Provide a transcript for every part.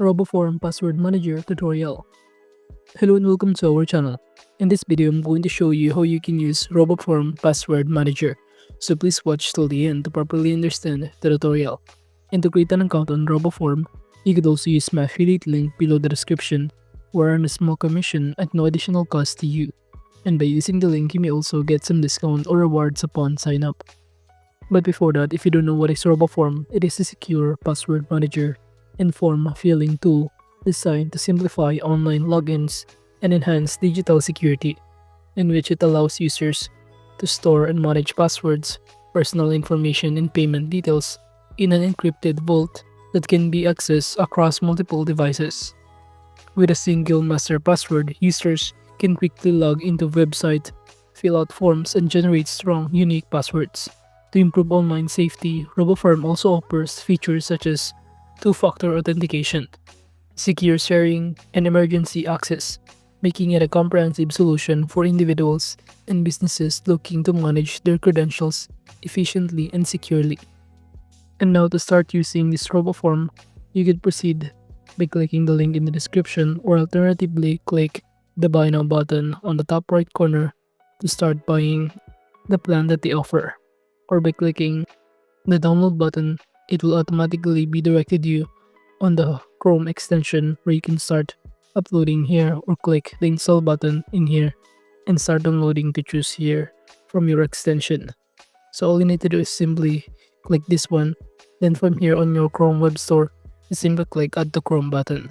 Roboform Password Manager tutorial. Hello and welcome to our channel. In this video, I'm going to show you how you can use Roboform Password Manager. So please watch till the end to properly understand the tutorial. And to create an account on Roboform, you could also use my affiliate link below the description or earn a small commission at no additional cost to you. And by using the link, you may also get some discount or rewards upon sign up. But before that, if you don't know what is Roboform, it is a secure password manager and form filling tool designed to simplify online logins and enhance digital security, in which it allows users to store and manage passwords, personal information, and payment details in an encrypted vault that can be accessed across multiple devices. With a single master password, users can quickly log into website, fill out forms, and generate strong, unique passwords. To improve online safety, Roboform also offers features such as two-factor authentication, secure sharing, and emergency access, making it a comprehensive solution for individuals and businesses looking to manage their credentials efficiently and securely. And now to start using this Roboform, you can proceed by clicking the link in the description or alternatively click the Buy Now button on the top right corner to start buying the plan that they offer. Or by clicking the download button, it will automatically be directed you on the Chrome extension where you can start uploading here, or click the install button in here and start downloading to choose here from your extension. So all you need to do is simply click this one, then from here on your Chrome web store, you simply click add to Chrome button.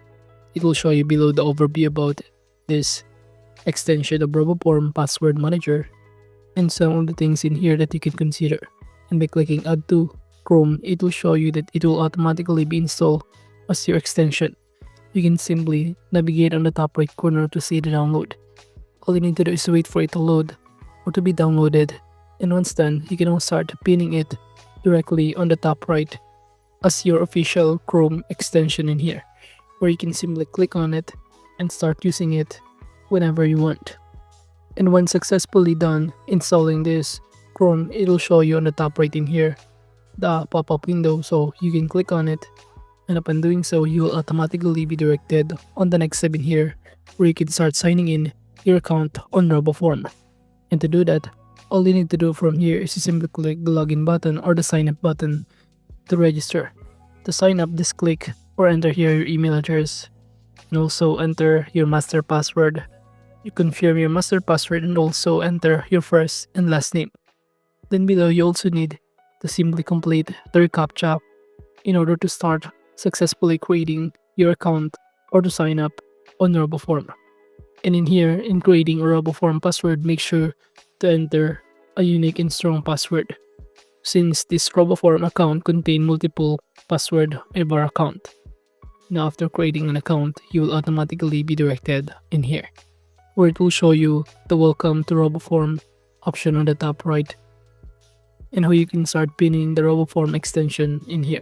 It will show you below the overview about this extension of Roboform Password Manager and some of the things in here that you can consider. And by clicking add to Chrome, it will show you that it will automatically be installed as your extension. You can simply navigate on the top right corner to see the download. All you need to do is wait for it to load or to be downloaded, and once done, you can now start pinning it directly on the top right as your official Chrome extension in here, where you can simply click on it and start using it whenever you want. And once successfully done installing this Chrome, it will show you on the top right in here the pop-up window, so you can click on it, and upon doing so, you will automatically be directed on the next step in here where you can start signing in your account on Roboform. And to do that, all you need to do from here is to simply click the login button or the sign up button to register. To sign up, just click or enter here your email address and also enter your master password. You confirm your master password and also enter your first and last name. Then below, you also need to simply complete the CAPTCHA in order to start successfully creating your account or to sign up on Roboform. And in here, in creating a Roboform password, make sure to enter a unique and strong password, since this Roboform account contains multiple passwords of our account. Now after creating an account, you will automatically be directed in here, where it will show you the Welcome to Roboform option on the top right, and how you can start pinning the Roboform extension in here.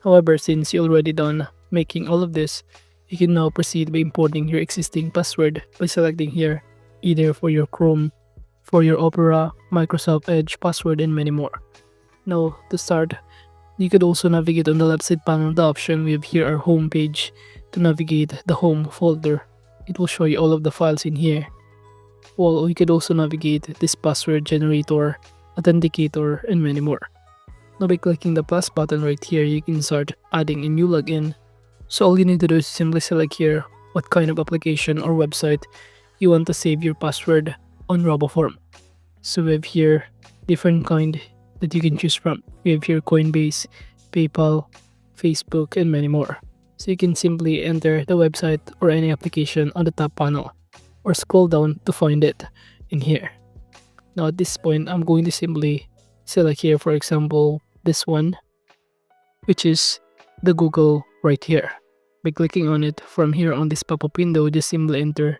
However, since you already done making all of this, you can now proceed by importing your existing password by selecting here either for your Chrome, for your Opera, Microsoft Edge password, and many more. Now to start, you could also navigate on the left side panel the option we have here, our home page. To navigate the home folder, it will show you all of the files in here. Well, you could also navigate this password generator, authenticator, and many more. Now by clicking the plus button right here, you can start adding a new login. So all you need to do is simply select here what kind of application or website you want to save your password on Roboform. So we have here different kind that you can choose from. We have here Coinbase, PayPal, Facebook, and many more. So you can simply enter the website or any application on the top panel or scroll down to find it in here. Now at this point, I'm going to simply select here, for example, this one, which is the Google right here. By clicking on it from here on this pop-up window, just simply enter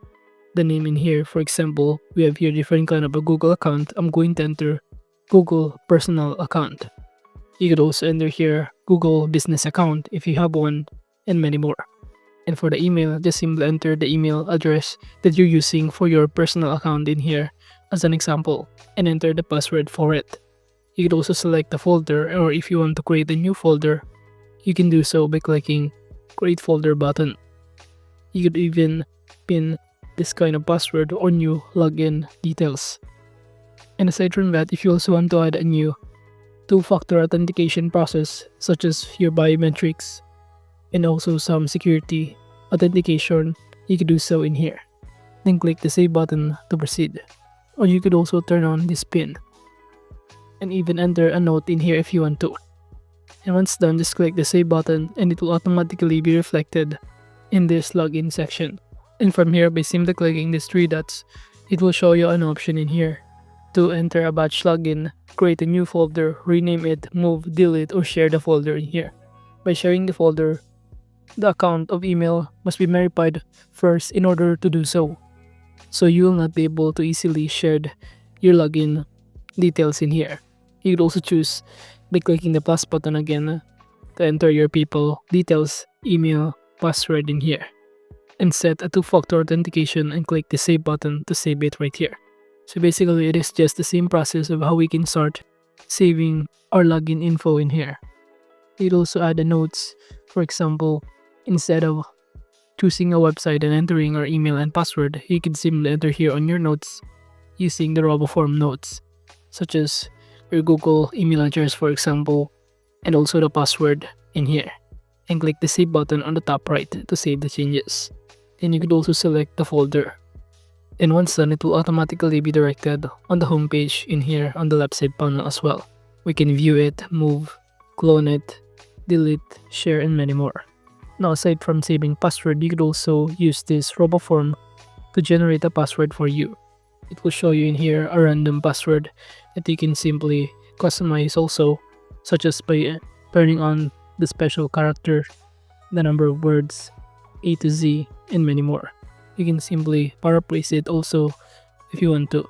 the name in here. For example, we have here different kind of a Google account. I'm going to enter Google personal account. You could also enter here Google business account if you have one, and many more. And for the email, just simply enter the email address that you're using for your personal account in here as an example, and enter the password for it. You could also select the folder, or if you want to create a new folder, you can do so by clicking create folder button. You could even pin this kind of password or new login details. And aside from that, if you also want to add a new two-factor authentication process such as your biometrics and also some security authentication, you could do so in here. Then click the save button to proceed. Or you could also turn on this pin and even enter a note in here if you want to. And once done, just click the save button and it will automatically be reflected in this login section. And from here, by simply clicking these three dots, it will show you an option in here to enter a batch login, create a new folder, rename it, move, delete, or share the folder in here. By sharing the folder, the account of email must be verified first in order to do so. So you will not be able to easily share your login details in here. You could also choose by clicking the plus button again to enter your people details, email, password in here. And set a two-factor authentication and click the save button to save it right here. So basically, it is just the same process of how we can start saving our login info in here. You'd also add the notes. For example, instead of choosing a website and entering our email and password, you can simply enter here on your notes using the Roboform notes, such as your Google email address, for example, and also the password in here. And click the save button on the top right to save the changes. Then you could also select the folder. And once done, it will automatically be directed on the home page in here on the left side panel as well. We can view it, move, clone it, delete, share, and many more. Now, aside from saving password, you could also use this Roboform to generate a password for you. It will show you in here a random password that you can simply customize also, such as by turning on the special character, the number of words, A to Z, and many more. You can simply paraphrase it also if you want to.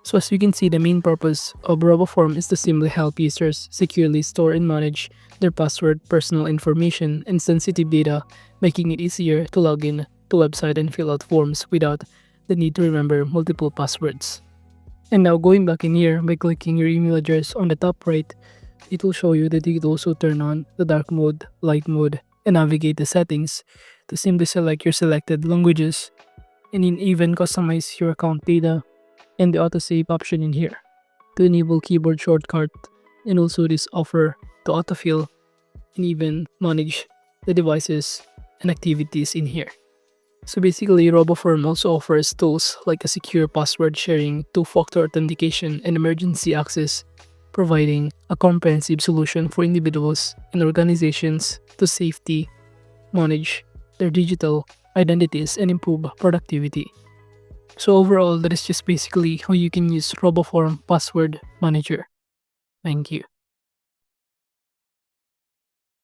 So as you can see, the main purpose of Roboform is to simply help users securely store and manage their password, personal information, and sensitive data, making it easier to log in to website and fill out forms without the need to remember multiple passwords. And now going back in here, by clicking your email address on the top right, it will show you that you could also turn on the dark mode, light mode, and navigate the settings to simply select your selected languages, and even customize your account data and the autosave option in here to enable keyboard shortcut, and also this offer to autofill and even manage the devices and activities in here. So basically, Roboform also offers tools like a secure password sharing, two-factor authentication, and emergency access, providing a comprehensive solution for individuals and organizations to safely manage their digital identities and improve productivity. So overall, that is just basically how you can use Roboform Password Manager. Thank you.